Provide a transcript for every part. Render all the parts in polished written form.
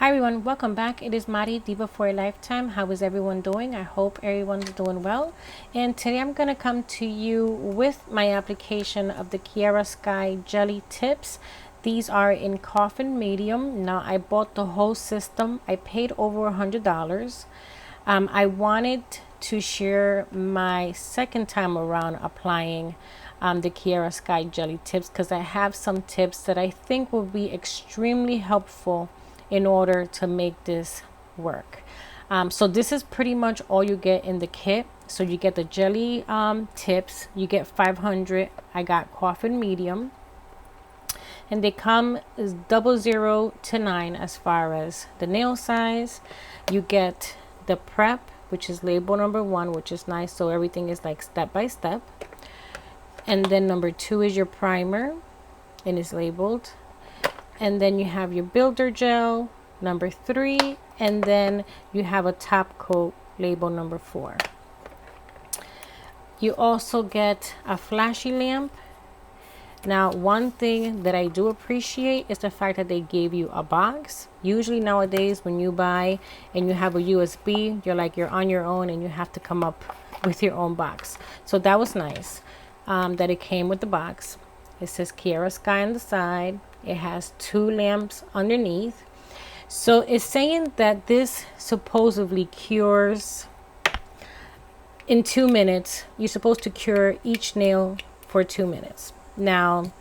Hi everyone, welcome back. It is Mari, Diva for a Lifetime. How is everyone doing? I hope everyone's doing well. And today I'm going to come to you with my application of the Kiara Sky Jelly Tips. These are in coffin medium. Now I bought the whole system. I paid over $100. I wanted to share my second time around applying the Kiara Sky Jelly Tips because I have some tips that I think will be extremely helpful in order to make this work. So this is pretty much all you get in the kit. So you get the jelly tips, you get 500. I got coffin medium, and they come as 00 to 9 as far as the nail size. You get the prep, which is label number 1, which is nice, so everything is like step by step. And then number 2 is your primer, and it's labeled. And then you have your builder gel, number 3, and then you have a top coat, label number 4. You also get a flashy lamp. Now, one thing that I do appreciate is the fact that they gave you a box. Usually nowadays when you buy and you have a USB, you're on your own and you have to come up with your own box. So that was nice that it came with the box. It says Kiara Sky on the side. It has 2 lamps underneath. So it's saying that this supposedly cures in 2 minutes. You're supposed to cure each nail for 2 minutes. Now,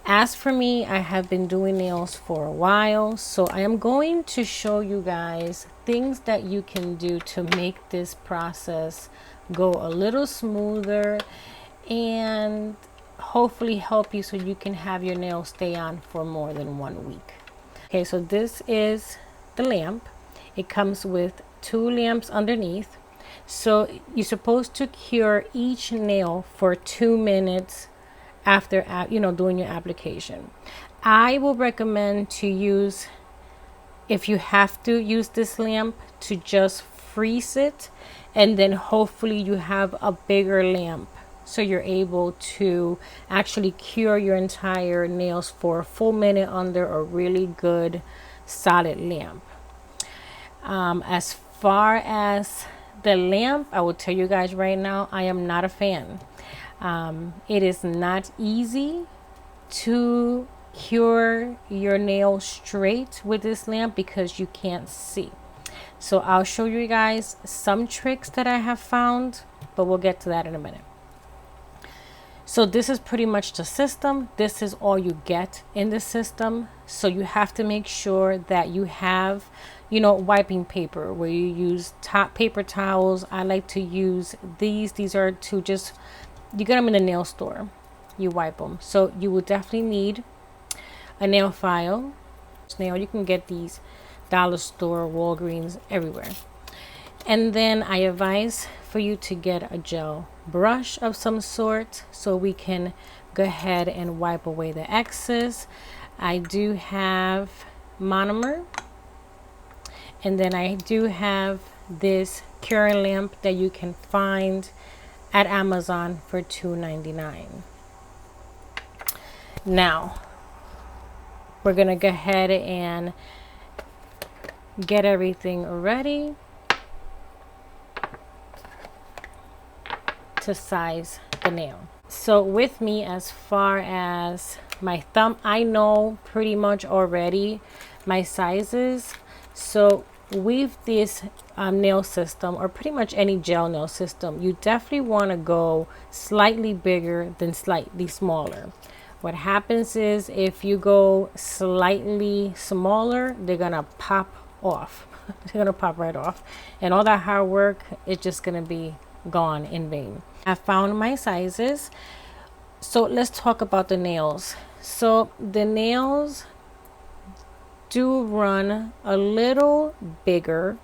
as for me, I have been doing nails for a while. So I am going to show you guys things that you can do to make this process go a little smoother and hopefully help you so you can have your nails stay on for more than 1 week. Okay, so this is the lamp. It comes with 2 lamps underneath. So you're supposed to cure each nail for 2 minutes after doing your application. I will recommend to use, if you have to use this lamp, to just freeze it, and then hopefully you have a bigger lamp so you're able to actually cure your entire nails for a full minute under a really good solid lamp. As far as the lamp, I will tell you guys right now, I am not a fan. It is not easy to cure your nails straight with this lamp because you can't see. So I'll show you guys some tricks that I have found, but we'll get to that in a minute. So this is pretty much the system. This is all you get in the system. So you have to make sure that you have, wiping paper where you use paper towels. I like to use these. These are you get them in the nail store. You wipe them. So you will definitely need a nail file. You can get these dollar store, Walgreens, everywhere. And then I advise for you to get a gel brush of some sort so we can go ahead and wipe away the excess. I do have monomer, and then I do have this curing lamp that you can find at Amazon for $2.99. Now we're gonna go ahead and get everything ready to size the nail. So with me, as far as my thumb, I know pretty much already my sizes. So with this nail system, or pretty much any gel nail system, you definitely want to go slightly bigger than slightly smaller. What happens is if you go slightly smaller, they're gonna pop off. They're gonna pop right off, and all that hard work is just gonna be gone in vain. I found my sizes. So let's talk about the nails. So the nails do run a little bigger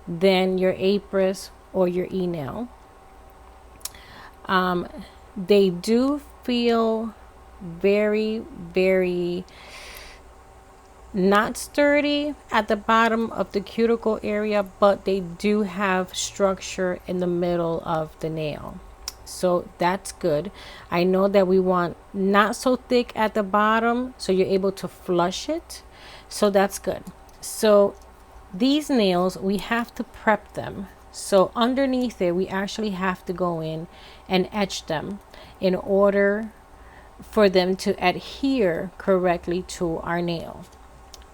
than your Apris or your e-nail. They do feel very, very not sturdy at the bottom of the cuticle area, but they do have structure in the middle of the nail. So that's good. I know that we want not so thick at the bottom so you're able to flush it. So that's good. So these nails, we have to prep them. So underneath it, we actually have to go in and etch them in order for them to adhere correctly to our nail,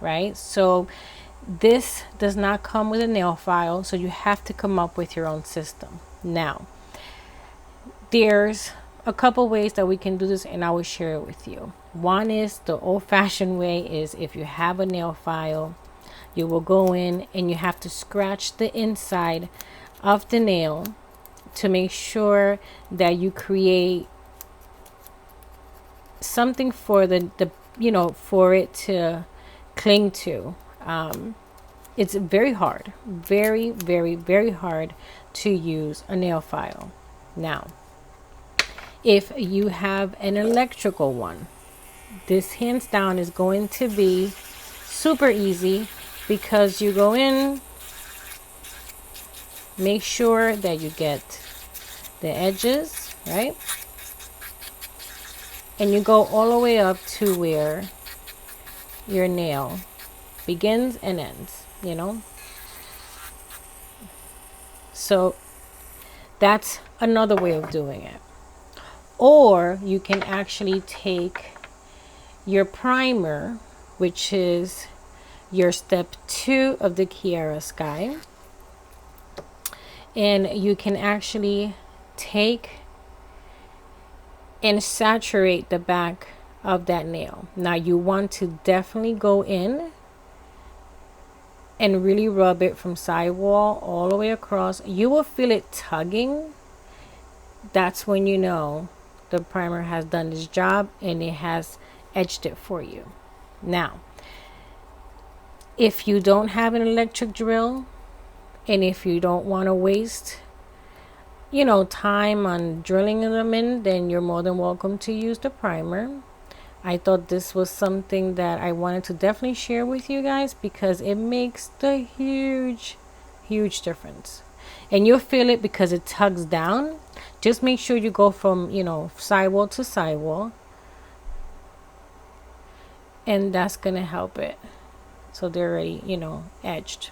right? So this does not come with a nail file, so you have to come up with your own system. Now, there's a couple ways that we can do this, and I will share it with you. One is the old-fashioned way is if you have a nail file, you will go in and you have to scratch the inside of the nail to make sure that you create something for the for it to cling to. It's very hard, very, very, very hard to use a nail file. Now, if you have an electrical one, this hands down is going to be super easy because you go in, make sure that you get the edges, right? And you go all the way up to where your nail begins and ends, So that's another way of doing it. Or you can actually take your primer, which is your step 2 of the Kiara Sky, and you can actually take and saturate the back of that nail. Now you want to definitely go in and really rub it from sidewall all the way across. You will feel it tugging. That's when you know the primer has done its job and it has etched it for you. Now, if you don't have an electric drill, and if you don't want to waste time on drilling them in, then you're more than welcome to use the primer. I thought this was something that I wanted to definitely share with you guys because it makes the huge difference. And you'll feel it because it tugs down. Just make sure you go from, sidewall to sidewall. And that's going to help it. So they're already, edged.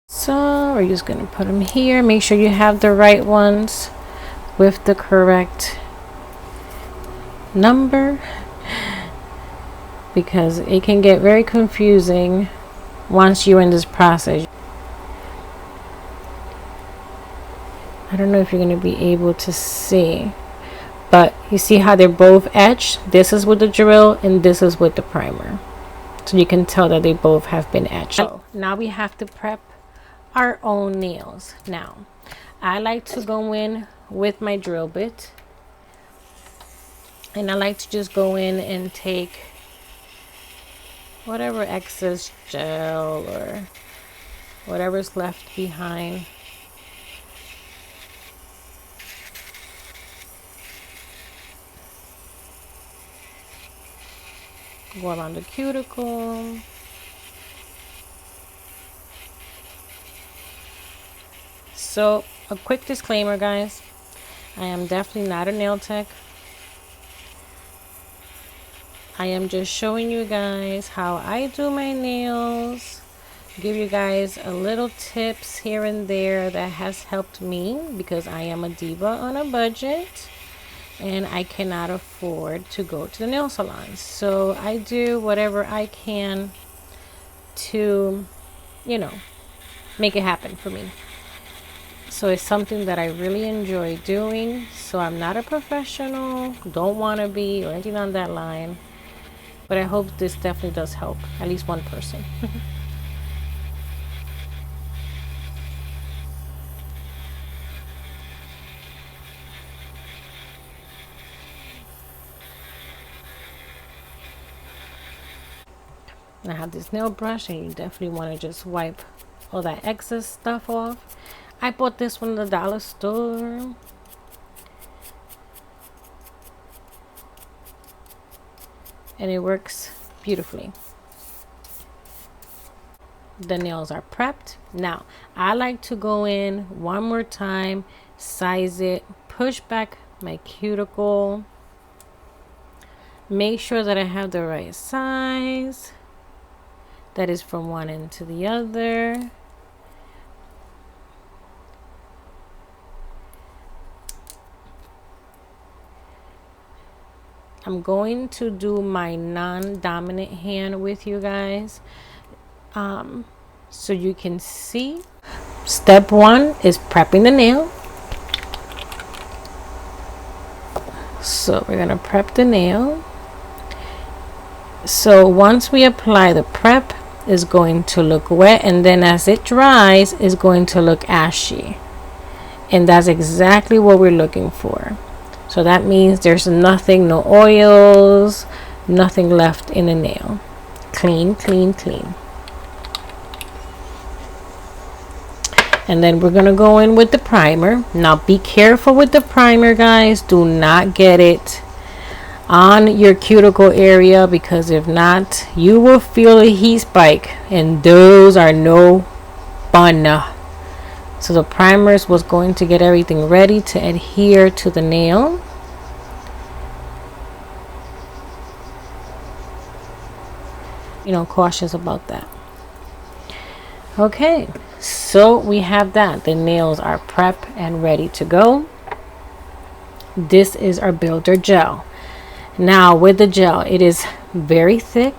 So we're just going to put them here. Make sure you have the right ones with the correct number, because it can get very confusing once you're in this process. I don't know if you're going to be able to see, but you see how they're both etched? This is with the drill and this is with the primer. So you can tell that they both have been etched. So now we have to prep our own nails. Now, I like to go in with my drill bit, and I like to just go in and take whatever excess gel or whatever's left behind. Go around the cuticle. So, a quick disclaimer, guys. I am definitely not a nail tech. I am just showing you guys how I do my nails. Give you guys a little tips here and there that has helped me, because I am a diva on a budget and I cannot afford to go to the nail salon. So I do whatever I can to, make it happen for me. So it's something that I really enjoy doing. So I'm not a professional, don't want to be, or anything on that line. But I hope this definitely does help at least one person. And I have this nail brush, and you definitely want to just wipe all that excess stuff off. I bought this one in the dollar store. And it works beautifully. The nails are prepped. Now, I like to go in one more time, size it, push back my cuticle, make sure that I have the right size. That is from one end to the other. I'm going to do my non-dominant hand with you guys, so you can see. Step one is prepping the nail. So we're gonna prep the nail. So once we apply the prep, it's going to look wet, and then as it dries, it's going to look ashy. And that's exactly what we're looking for. So that means there's nothing, no oils, nothing left in the nail. Clean, clean, clean. And then we're going to go in with the primer. Now be careful with the primer, guys. Do not get it on your cuticle area, because if not, you will feel a heat spike, and those are no fun. So the primer is what's going to get everything ready to adhere to the nail. Cautious about that. Okay, so we have that. The nails are prepped and ready to go. This is our builder gel. Now with the gel, it is very thick.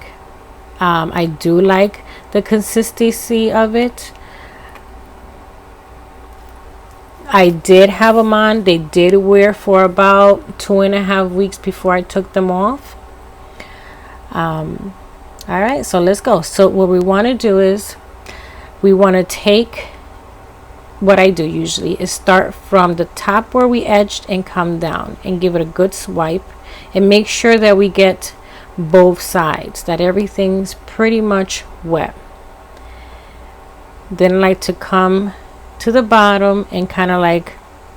I do like the consistency of it. I did have them on. They did wear for about 2.5 weeks before I took them off. All right, so let's go. So what we want to do is we want to take, what I do usually is start from the top where we edged and come down and give it a good swipe, and make sure that we get both sides, that everything's pretty much wet. Then I like to come to the bottom and kind of like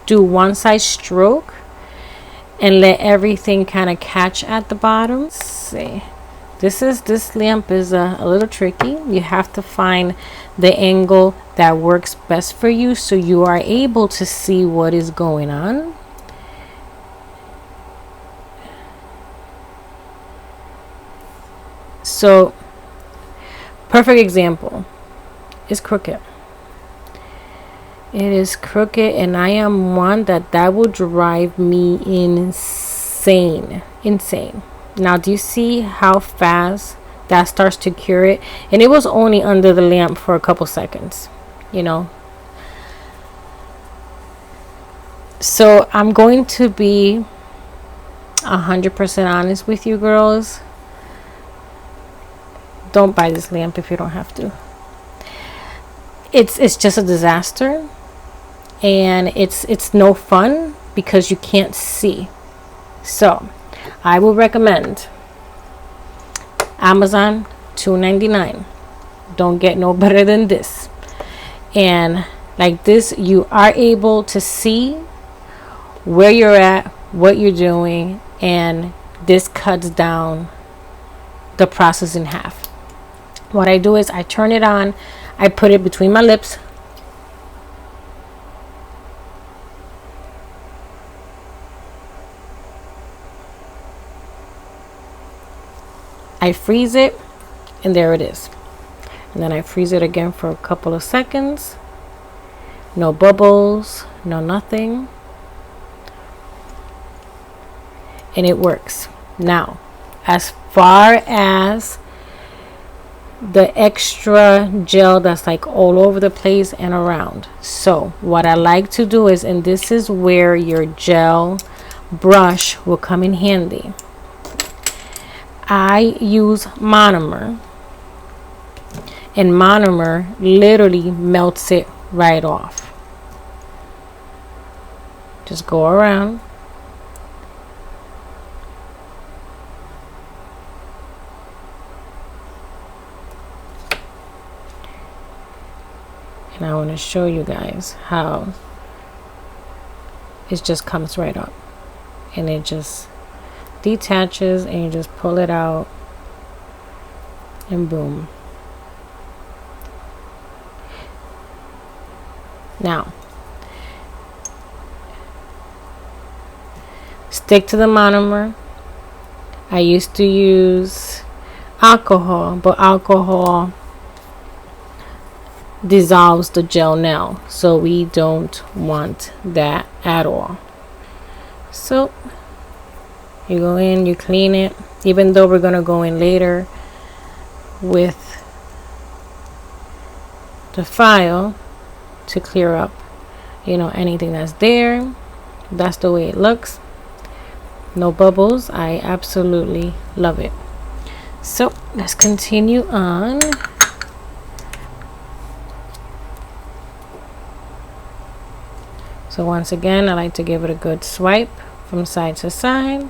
do one side stroke and let everything kind of catch at the bottom. Let's see. This lamp is a little tricky. You have to find the angle that works best for you, so you are able to see what is going on. So, perfect example is crooked. It is crooked, and I am one that will drive me insane. Now, do you see how fast that starts to cure it? And it was only under the lamp for a couple seconds, So I'm going to be 100% honest with you girls. Don't buy this lamp if you don't have to. It's just a disaster, and it's no fun because you can't see. So I will recommend Amazon, $2.99. Don't get no better than this. And like this, you are able to see where you're at, what you're doing, and this cuts down the process in half. What I do is I turn it on, I put it between my lips, I freeze it, and there it is. And then I freeze it again for a couple of seconds. No bubbles, no nothing. And it works. Now, as far as the extra gel that's like all over the place and around. So what I like to do is, and this is where your gel brush will come in handy, I use monomer, and monomer literally melts it right off. Just go around. And I want to show you guys how it just comes right up. And it just detaches and you just pull it out and boom. Now, stick to the monomer. I used to use alcohol, but alcohol dissolves the gel nail, so we don't want that at all. So you go in, you clean it, even though we're gonna go in later with the file to clear up, you know, anything that's there. That's the way it looks. No bubbles. I absolutely love it. So let's continue on. So once again, I like to give it a good swipe from side to side.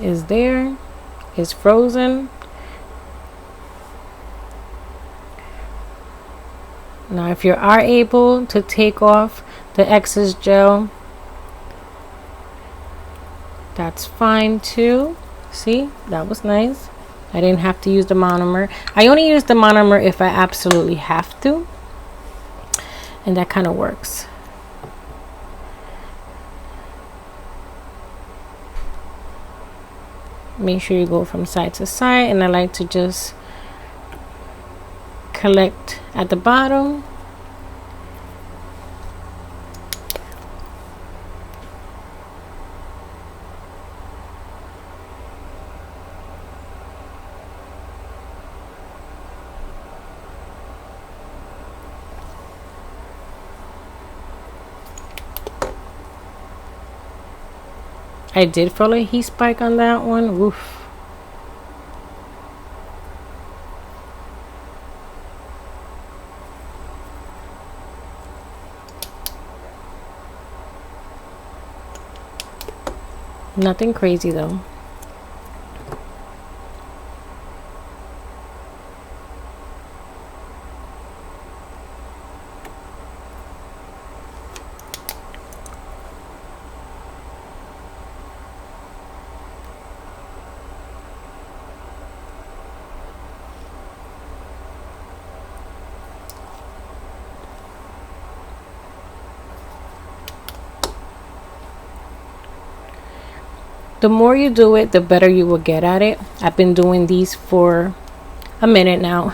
Is there, is frozen. Now if you are able to take off the excess gel, that's fine too. See, that was nice. I didn't have to use the monomer. I only use the monomer if I absolutely have to, and that kind of works. Make sure you go from side to side, and I like to just collect at the bottom. I did feel a heat spike on that one. Woof. Nothing crazy though. The more you do it, the better you will get at it. I've been doing these for a minute now.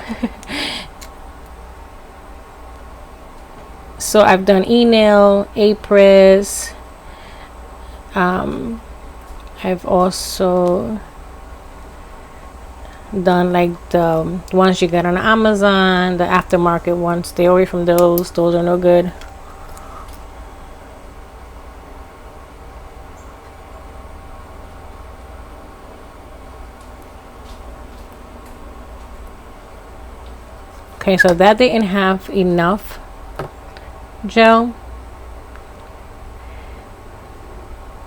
So I've done e-nail, A-press. I've also done like the ones you get on Amazon, the aftermarket ones. Stay away from those. Those are no good. Okay, so that didn't have enough gel,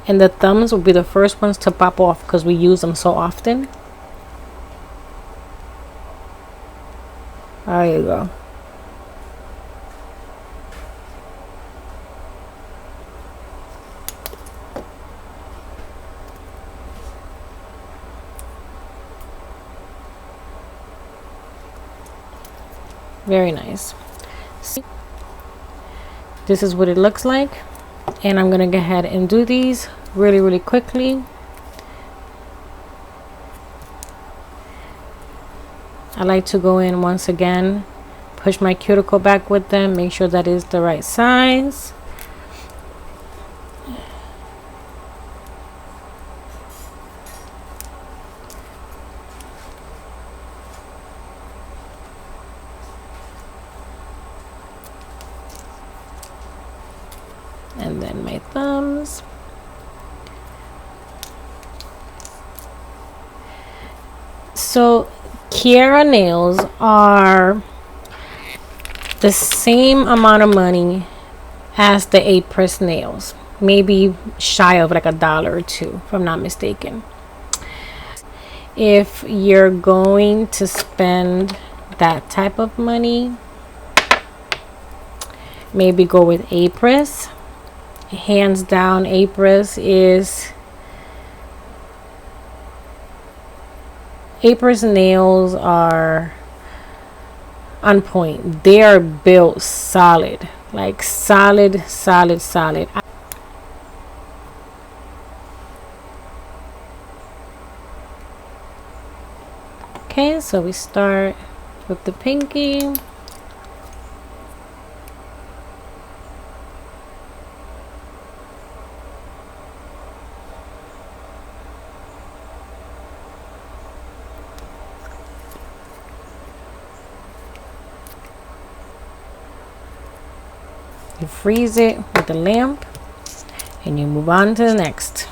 and the thumbs will be the first ones to pop off because we use them so often. There you go. Very nice. See, this is what it looks like, and I'm gonna go ahead and do these really quickly. I like to go in once again, push my cuticle back with them, make sure that is the right size. And then my thumbs. So Kiara nails are the same amount of money as the Apress nails, maybe shy of like $1 or $2 if I'm not mistaken. If you're going to spend that type of money, maybe go with Apress. Hands down, Apress nails are on point. They are built solid, like solid. Okay, so we start with the pinky. You freeze it with the lamp and you move on to the next.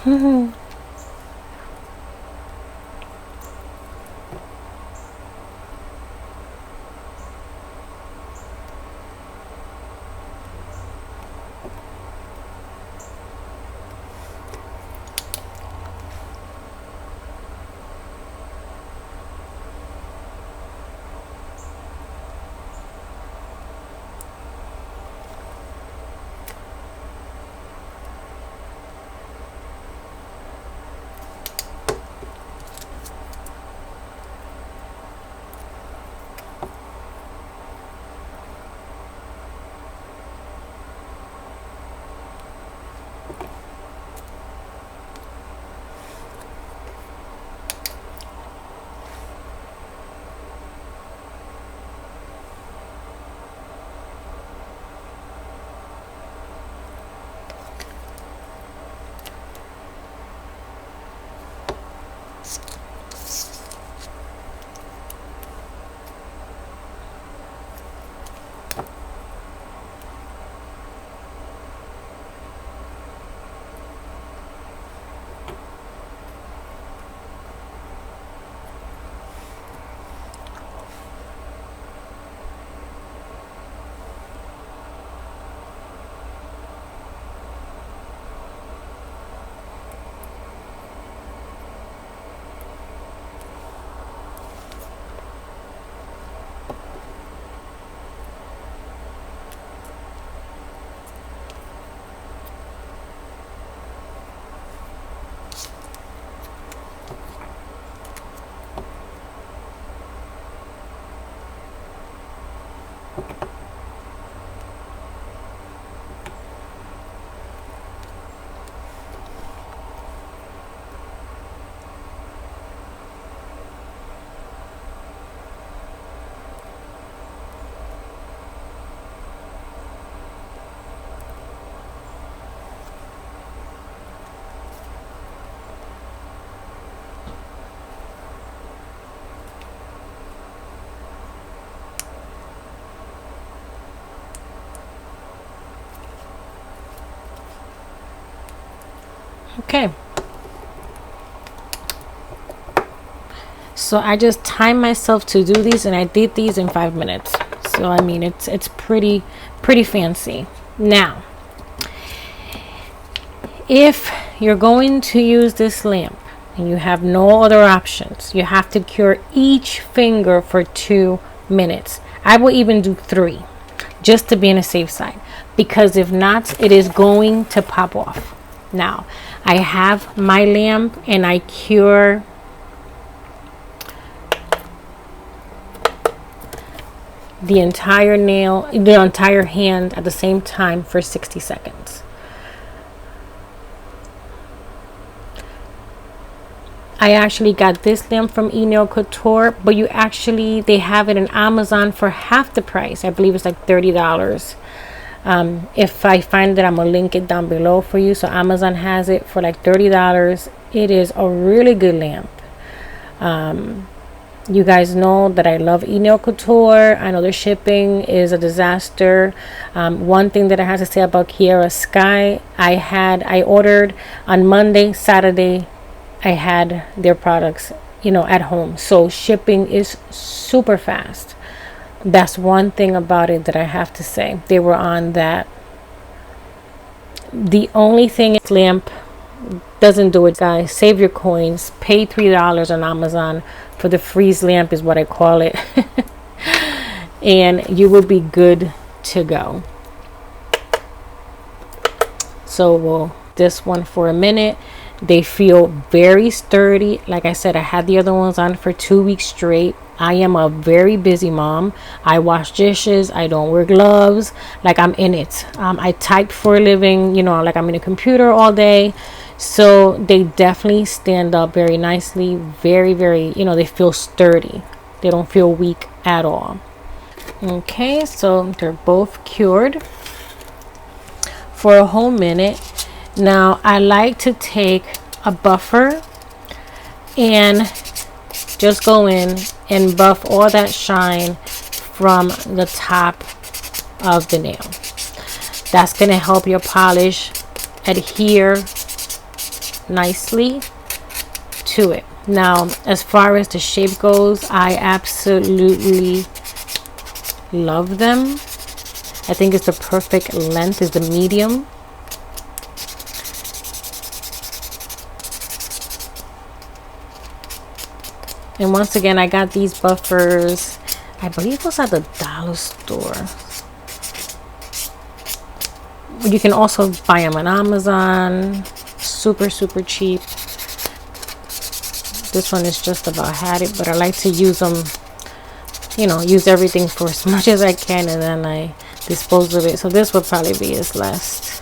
Okay, so I just timed myself to do these and I did these in 5 minutes. So I mean it's pretty fancy. Now if you're going to use this lamp and you have no other options, you have to cure each finger for 2 minutes. I will even do 3 just to be on the safe side, because if not, it is going to pop off. Now I have my lamp and I cure the entire nail, the entire hand at the same time for 60 seconds. I actually got this lamp from Nail Couture, but they have it in Amazon for half the price. I believe it's like $30. If I find it, I'm gonna link it down below for you. So Amazon has it for like $30. It is a really good lamp. You guys know that I love Nail Couture. I know the shipping is a disaster. One thing that I have to say about Kiara Sky, I ordered on Monday, Saturday, I had their products, at home. So shipping is super fast. That's one thing about it that I have to say. They were on that. The only thing is lamp doesn't do it, guys. Save your coins. Pay $3 on Amazon for the freeze lamp is what I call it. And you will be good to go. So we'll this one for a minute. They feel very sturdy. Like I said, I had the other ones on for 2 weeks straight. I am a very busy mom. I wash dishes. I don't wear gloves. Like, I'm in it. I type for a living, like I'm in a computer all day. So they definitely stand up very nicely. Very, very, they feel sturdy. They don't feel weak at all. Okay, so they're both cured for a whole minute. Now, I like to take a buffer and just go in and buff all that shine from the top of the nail. That's going to help your polish adhere nicely to it. Now, as far as the shape goes, I absolutely love them. I think it's the perfect length, is the medium. And once again, I got these buffers, I believe it was at the dollar store. You can also buy them on Amazon. Super, super cheap. This one is just about had it, but I like to use them, use everything for as much as I can, and then I dispose of it. So this will probably be his last.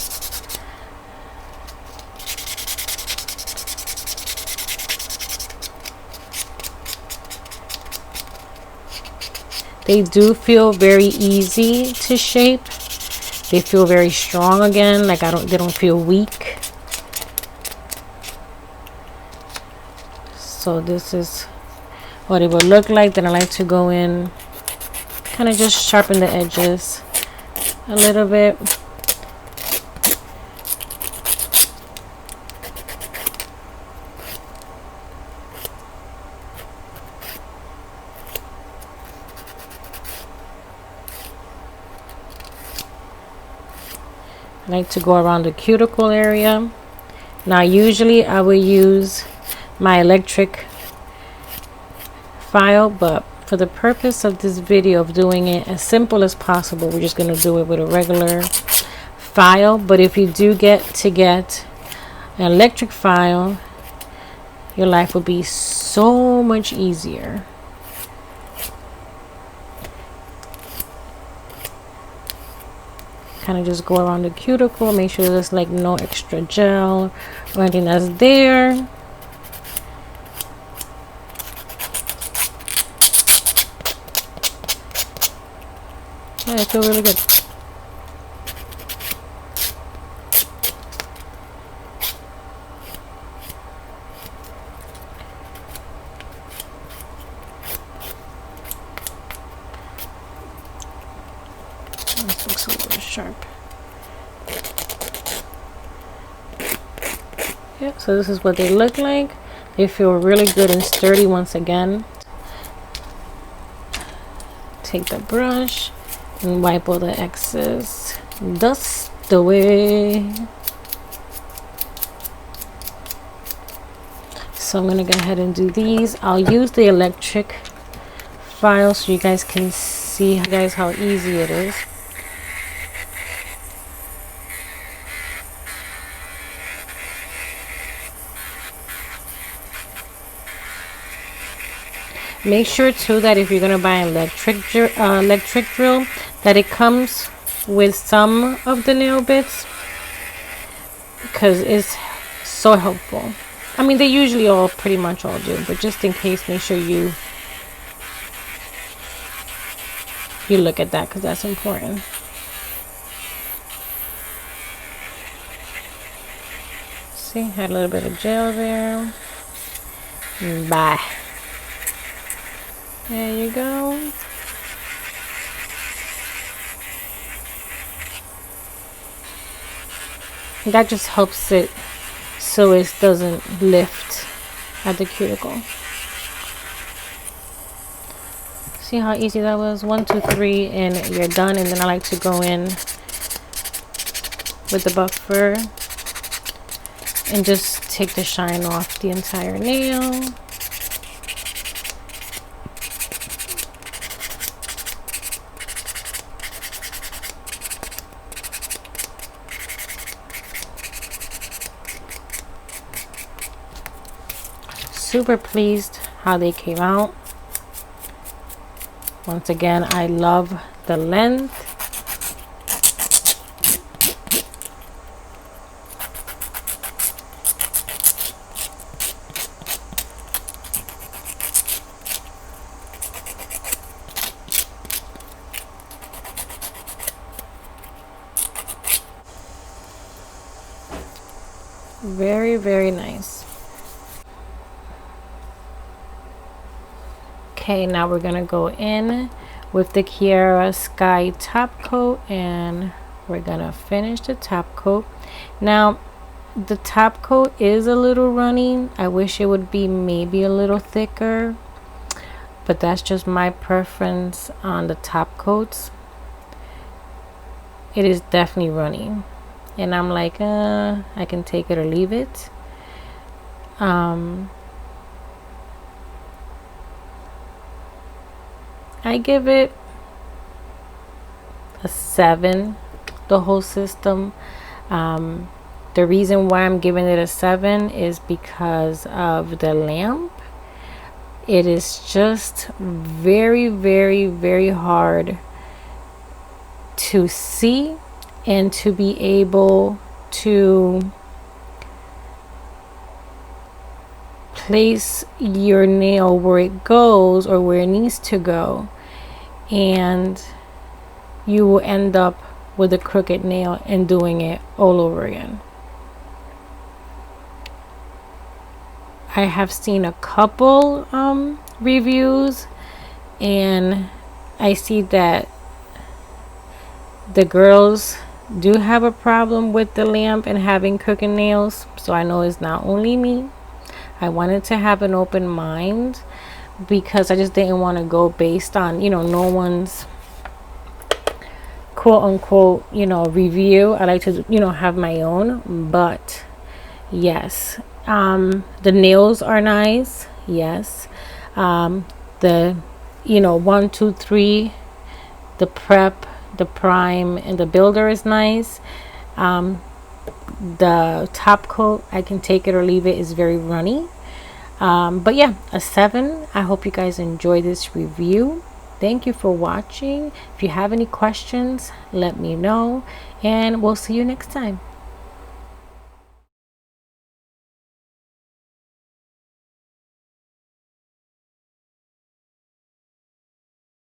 They do feel very easy to shape. They feel very strong again. Like they don't feel weak. So this is what it would look like. Then I like to go in, kind of just sharpen the edges a little bit. I like to go around the cuticle area. Now, usually I would use my electric file, but for the purpose of this video of doing it as simple as possible, we're just going to do it with a regular file. But if you do get an electric file, your life will be so much easier. Kind of just go around the cuticle, make sure there's like no extra gel or anything that's there. Yeah, I feel really good. This looks a little sharp. Yep, so this is what they look like. They feel really good and sturdy once again. Take the brush and wipe all the excess dust away. So I'm gonna go ahead and do these. I'll use the electric file so you guys can see how easy it is. Make sure too that if you're gonna buy an electric drill, that it comes with some of the nail bits, because it's so helpful. I mean, they usually all pretty much all do, but just in case, make sure you look at that because that's important. See, had a little bit of gel there. Bye. There you go. That just helps it so it doesn't lift at the cuticle. See how easy that was? 1, 2, 3, and you're done. And then I like to go in with the buffer and just take the shine off the entire nail. Super pleased how they came out. Once again, I love the length. Very, very nice. Okay, now we're gonna go in with the Kiara Sky top coat, and we're gonna finish the top coat. Now, the top coat is a little runny. I wish it would be maybe a little thicker, but that's just my preference on the top coats. It is definitely runny, and I'm like, I can take it or leave it. I give it a 7, the whole system. The reason why I'm giving it a 7 is because of the lamp. It is just very, very, very hard to see and to be able to place your nail where it goes or where it needs to go, and you will end up with a crooked nail and doing it all over again. I have seen a couple reviews, and I see that the girls do have a problem with the lamp and having crooked nails, so I know it's not only me. I wanted to have an open mind because I just didn't want to go based on, no one's quote unquote, review. I like to, have my own. But yes, the nails are nice. Yes. The, 1, 2, 3, the prep, the prime, and the builder is nice. The top coat, I can take it or leave it, is very runny. But yeah, a 7. I hope you guys enjoy this review. Thank you for watching. If you have any questions, let me know, and we'll see you next time.